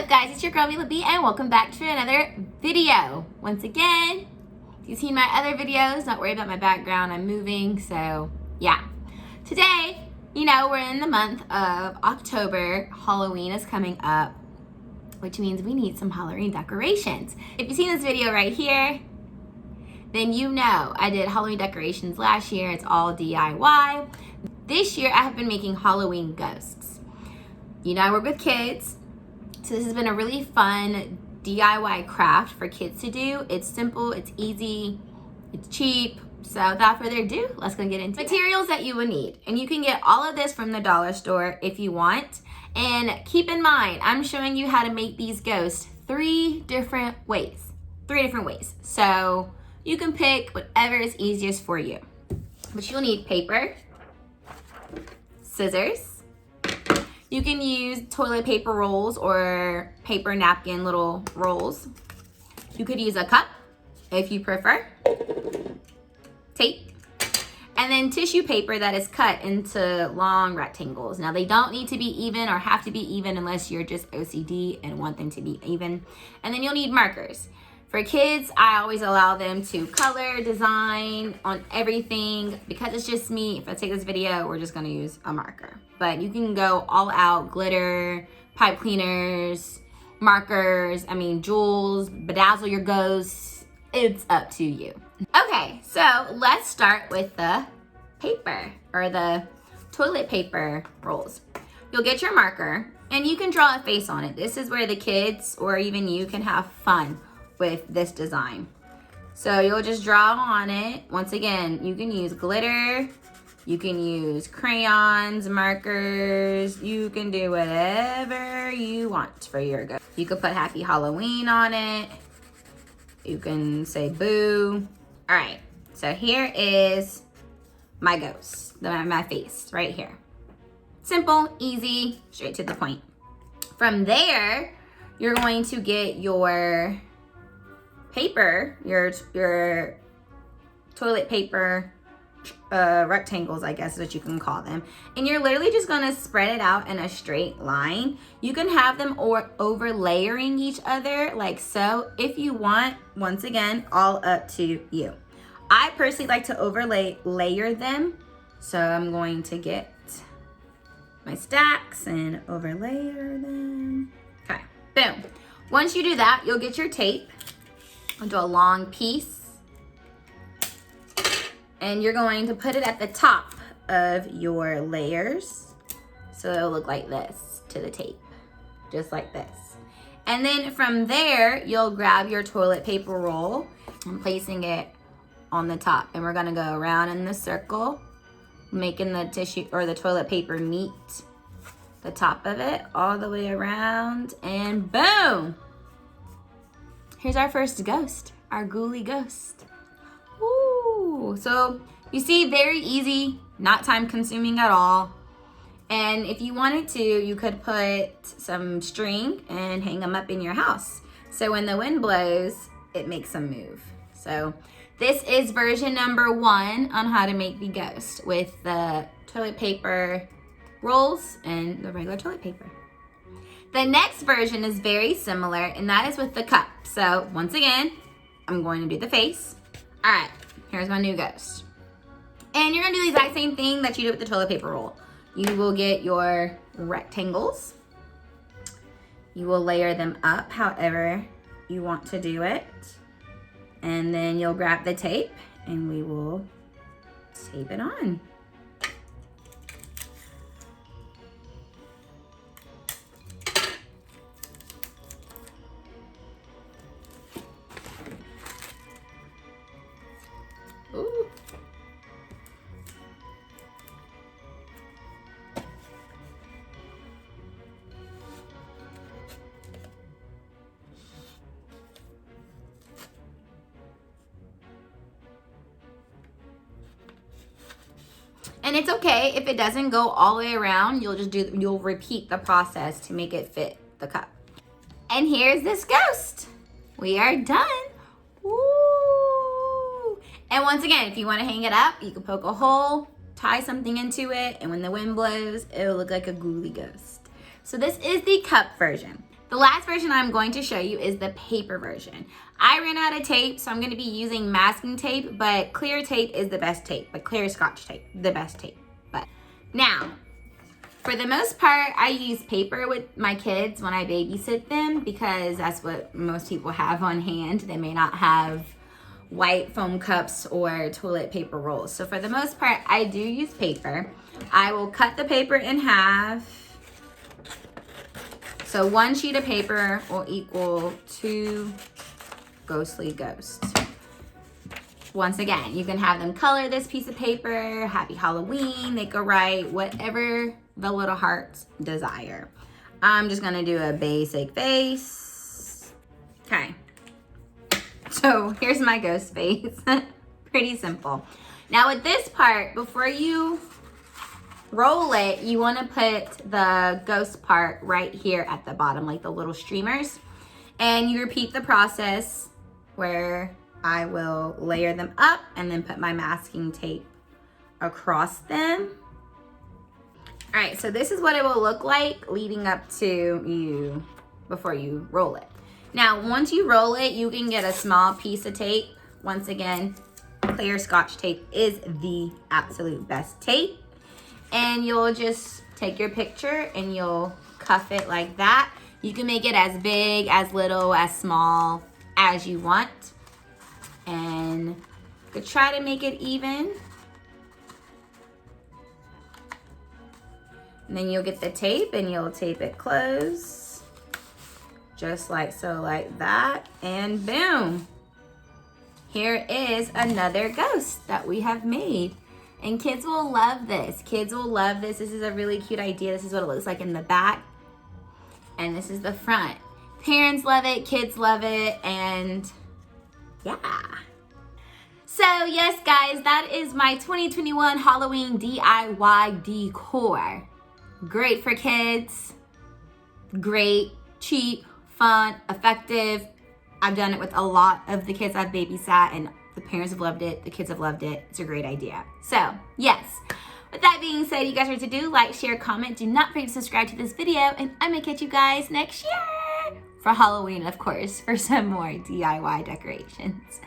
up guys, it's your girl Mila B and welcome back to another video. Once again, if you've seen my other videos, don't worry about my background, I'm moving, so yeah. Today, you know, we're in the month of October, Halloween is coming up, which means we need some Halloween decorations. If you've seen this video right here, then you know I did Halloween decorations last year, it's all DIY. This year I have been making Halloween ghosts. You know, I work with kids, so this has been a really fun DIY craft for kids to do. It's simple, it's easy, it's cheap. So without further ado, let's go get into materials that you will need. And you can get all of this from the dollar store if you want. And keep in mind, I'm showing you how to make these ghosts three different ways. So you can pick whatever is easiest for you. But you'll need paper, scissors. You can use toilet paper rolls or paper napkin little rolls. You could use a cup if you prefer. Tape. And then tissue paper that is cut into long rectangles. Now they don't need to be even or have to be even unless you're just OCD and want them to be even. And then you'll need markers. For kids, I always allow them to color, design on everything. Because it's just me, if I take this video, we're just gonna use a marker. But you can go all out, glitter, pipe cleaners, markers, jewels, bedazzle your ghosts. It's up to you. Okay, so let's start with the paper or the toilet paper rolls. You'll get your marker and you can draw a face on it. This is where the kids or even you can have fun with this design. So you'll just draw on it. Once again, you can use glitter, you can use crayons, markers, you can do whatever you want for your ghost. You could put Happy Halloween on it. You can say boo. All right, so here is my ghost, my face right here. Simple, easy, straight to the point. From there, you're going to get your paper, your toilet paper rectangles, I guess is what you can call them. And you're literally just gonna spread it out in a straight line. You can have them over layering each other like so if you want. Once again, all up to you. I personally like to layer them. So I'm going to get my stacks and overlayer them. Okay, boom. Once you do that, you'll get your tape. I'll do a long piece. And you're going to put it at the top of your layers. So it'll look like this to the tape, just like this. And then from there, you'll grab your toilet paper roll and placing it on the top. And we're gonna go around in the circle, making the tissue or the toilet paper meet the top of it all the way around, and boom! Here's our first ghost, our ghouly ghost. Ooh, so you see, very easy, not time consuming at all. And if you wanted to, you could put some string and hang them up in your house. So when the wind blows, it makes them move. So this is version number 1 on how to make the ghost with the toilet paper rolls and the regular toilet paper. The next version is very similar, and that is with the cup. So once again, I'm going to do the face. All right, here's my new ghost. And you're gonna do the exact same thing that you did with the toilet paper roll. You will get your rectangles. You will layer them up however you want to do it. And then you'll grab the tape and we will tape it on. Ooh. And it's okay if it doesn't go all the way around. You'll repeat the process to make it fit the cup. And here's this ghost. We are done. Woo! And once again, if you want to hang it up, you can poke a hole, tie something into it, and when the wind blows, it'll look like a ghouly ghost. So this is the cup version. The last version I'm going to show you is the paper version. I ran out of tape, so I'm going to be using masking tape, but clear tape is the best tape, but clear Scotch tape, the best tape. But now, for the most part, I use paper with my kids when I babysit them because that's what most people have on hand. They may not have white foam cups or toilet paper rolls. So for the most part, I do use paper. I will cut the paper in half. So 1 sheet of paper will equal 2 ghostly ghosts. Once again, you can have them color this piece of paper, Happy Halloween, they could write whatever the little hearts desire. I'm just gonna do a basic face. Okay, so here's my ghost face. Pretty simple. Now with this part, before you roll it, you want to put the ghost part right here at the bottom, like the little streamers. And you repeat the process where I will layer them up and then put my masking tape across them. All right, so this is what it will look like leading up to you before you roll it. Now, once you roll it, you can get a small piece of tape. Once again, clear Scotch tape is the absolute best tape. And you'll just take your picture and you'll cuff it like that. You can make it as big, as little, as small as you want. And you could try to make it even. And then you'll get the tape and you'll tape it closed. Just like so, like that. And boom. Here is another ghost that we have made. And kids will love this. Kids will love this. This is a really cute idea. This is what it looks like in the back. And this is the front. Parents love it, kids love it, and yeah. So yes, guys, that is my 2021 Halloween DIY decor. Great for kids. Great, cheap, fun, effective. I've done it with a lot of the kids I've babysat, and the parents have loved it. The kids have loved it. It's a great idea. So, yes. With that being said, you guys are to do, like, share, comment. Do not forget to subscribe to this video, and I'm going to catch you guys next year for Halloween, of course, for some more DIY decorations.